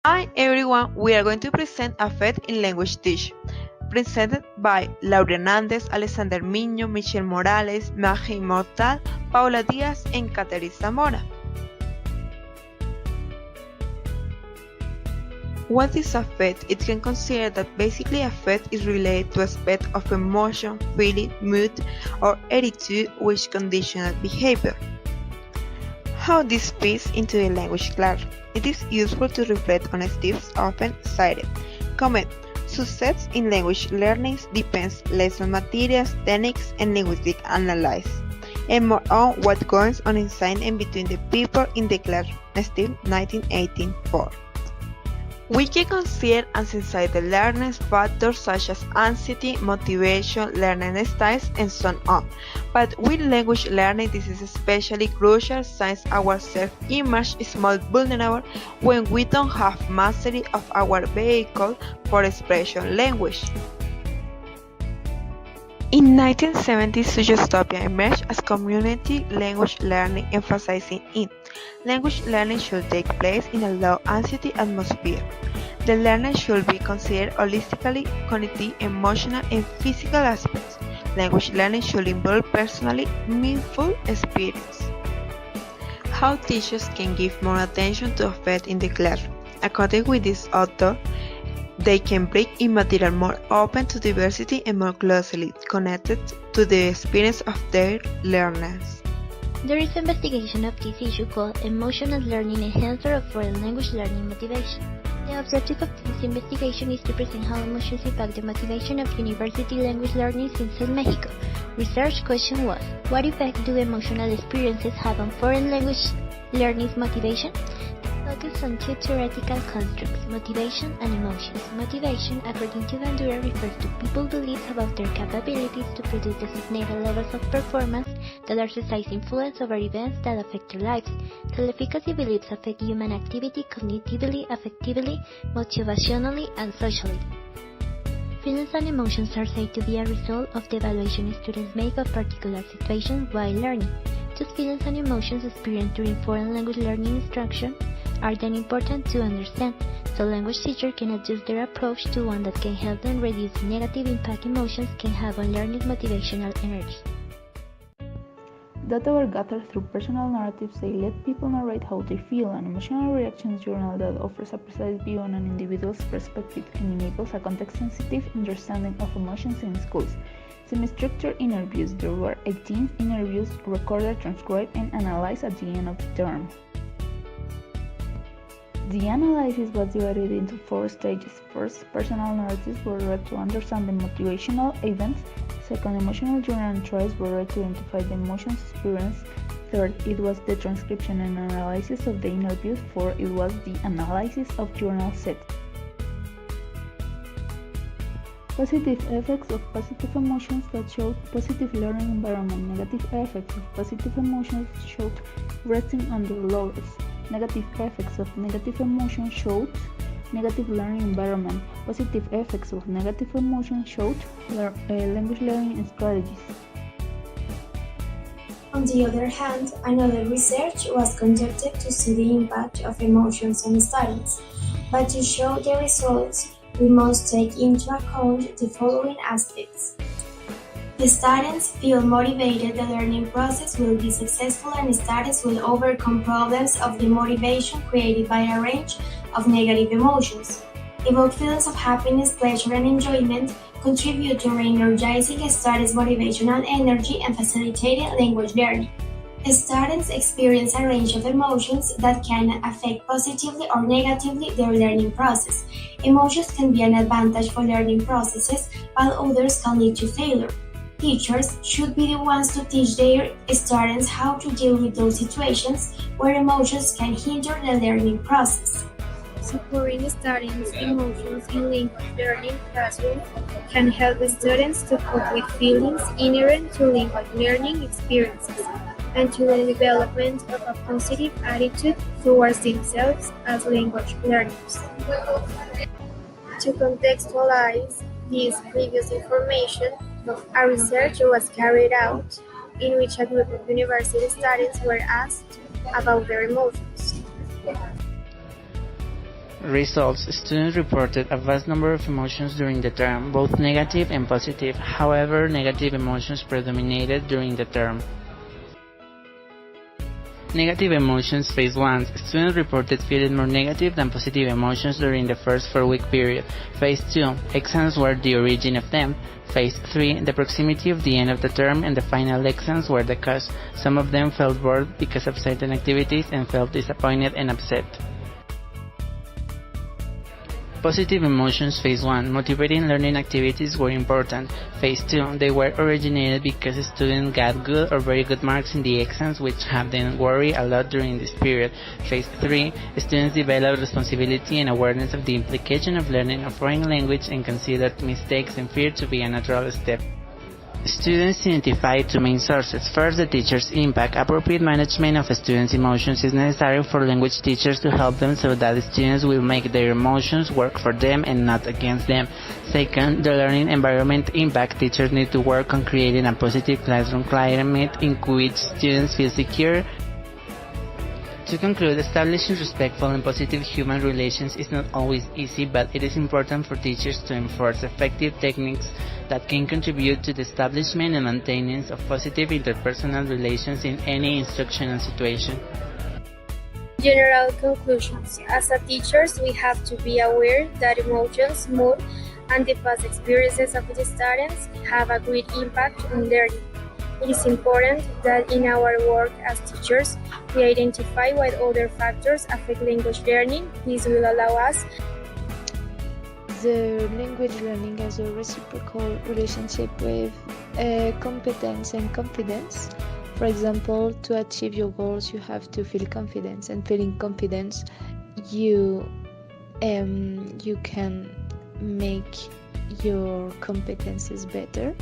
Hi everyone, we are going to present a FED in language teach, presented by Laura Hernández, Alexander Miño, Michelle Morales, Marie Mortal, Paula Díaz, and Catherine Zamora. What is a FED? It can consider that basically a FED is related to a aspect of emotion, feeling, mood, or attitude which conditional behavior. How this fits into the language class. It is useful to reflect on Steve's often cited comment. Success in language learning depends less on materials, techniques, and linguistic analysis, and more on what goes on inside and between the people in the class. Steve, 1984. We can consider unsensitive learning factors such as anxiety, motivation, learning styles, and so on. But with language learning, this is especially crucial since our self-image is more vulnerable when we don't have mastery of our vehicle for expression language. In 1970, Suggestopia emerged as community language learning, emphasizing it. Language learning should take place in a low anxiety atmosphere. The learner should be considered holistically, cognitive, emotional, and physical aspects. Language learning should involve personally meaningful experience. How teachers can give more attention to a FED in the class. According with this author, they can bring in material more open to diversity and more closely connected to the experience of their learners. There is an investigation of this issue called Emotional Learning Enhancer of Foreign Language Learning Motivation. The objective of this investigation is to present how emotions impact the motivation of university language learning in Mexico. Research question was, what effect do emotional experiences have on foreign language learning's motivation? Focus on two theoretical constructs, motivation and emotions. Motivation, according to Bandura, refers to people's beliefs about their capabilities to produce designated levels of performance that exercise influence over events that affect their lives. Self-efficacy beliefs affect human activity cognitively, affectively, motivationally, and socially. Feelings and emotions are said to be a result of the evaluation students make of particular situations while learning. Those feelings and emotions experienced during foreign language learning instruction are then important to understand, so language teachers can adjust their approach to one that can help them reduce the negative impact emotions can have on learning motivational energy. Data were gathered through personal narratives. They let people narrate how they feel. An emotional reactions journal that offers a precise view on an individual's perspective and enables a context-sensitive understanding of emotions in schools. Semi-structured interviews. There were 18 interviews recorded, transcribed, and analyzed at the end of the term. The analysis was divided into 4 stages. First, personal narratives were read to understand the motivational events. Second, emotional journal entries were read to identify the emotions experienced. Third, it was the transcription and analysis of the interviews. Fourth, it was the analysis of journal set. Positive effects of positive emotions that showed positive learning environment. Negative effects of positive emotions showed resting on their laurels. Negative effects of negative emotions showed negative learning environment. Positive effects of negative emotions showed language learning strategies. On the other hand, another research was conducted to see the impact of emotions on students, but to show the results, we must take into account the following aspects. The students feel motivated, the learning process will be successful, and students will overcome problems of the motivation created by a range of negative emotions. Evoke feelings of happiness, pleasure, and enjoyment, contribute to re-energizing students' motivational energy and facilitating language learning. Students experience a range of emotions that can affect positively or negatively their learning process. Emotions can be an advantage for learning processes, while others can lead to failure. Teachers should be the ones to teach their students how to deal with those situations where emotions can hinder the learning process. Supporting students' emotions in language learning classrooms can help students to cope with feelings inherent to language learning experiences and to the development of a positive attitude towards themselves as language learners. To contextualize this previous information, a research was carried out in which a group of university students were asked about their emotions. Results: students reported a vast number of emotions during the term, both negative and positive. However, negative emotions predominated during the term. Negative emotions phase 1. Students reported feeling more negative than positive emotions during the first 4-week period. Phase 2. Exams were the origin of them. Phase 3. The proximity of the end of the term and the final exams were the cause. Some of them felt bored because of certain activities and felt disappointed and upset. Positive emotions phase 1. Motivating learning activities were important. Phase 2. They were originated because students got good or very good marks in the exams, which had them worry a lot during this period. Phase 3. Students developed responsibility and awareness of the implication of learning a foreign language and considered mistakes and fear to be a natural step. Students identified two main sources. First, the teacher's impact. Appropriate management of students' emotions is necessary for language teachers to help them so that the students will make their emotions work for them and not against them. Second, the learning environment impact. Teachers need to work on creating a positive classroom climate in which students feel secure. To conclude, establishing respectful and positive human relations is not always easy, but it is important for teachers to enforce effective techniques that can contribute to the establishment and maintenance of positive interpersonal relations in any instructional situation. General conclusions. As a teachers, we have to be aware that emotions, mood, and the past experiences of the students have a great impact on learning. It is important that in our work as teachers, we identify what other factors affect language learning. This will allow us. The language learning has a reciprocal relationship with competence and confidence. For example, to achieve your goals, you have to feel confidence, and feeling confidence, you can make your competences better.